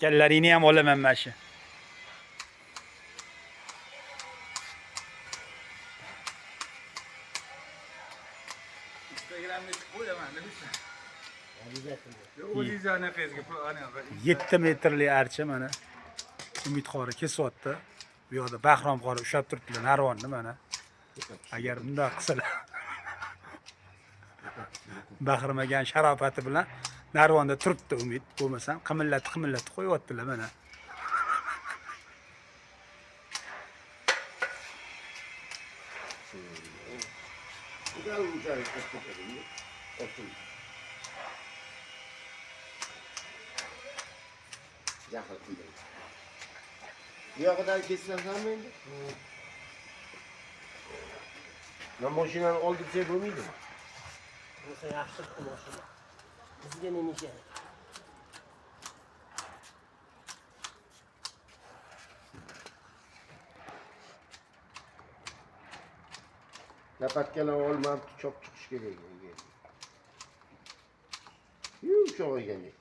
Kallaringni ham olaman mana shu. Instagramga chiqib qo'yaman, bilsan. O'zingizlarni Facebookga ana 7 metrli archa mana. Umid qori kesyapti. Bu yoqda Bahrom qori ushlab turibdilar narvonni mana. Agar bunday qilsalar Bahrimagan sharofati bilan narvonda turibdi Umid. Bo'lmasam qimillatib qo'yaptilar mana. Jahl qildim. Bu yoqdan kessanmi endi? Men mashinani olib kelsa bo'lmaydimi? Bo'lsa yaxshi qilib mashina. Bizga nima kerak? Lapatkalar olmab chop chiqish kerak. Yuv cho'g'igani.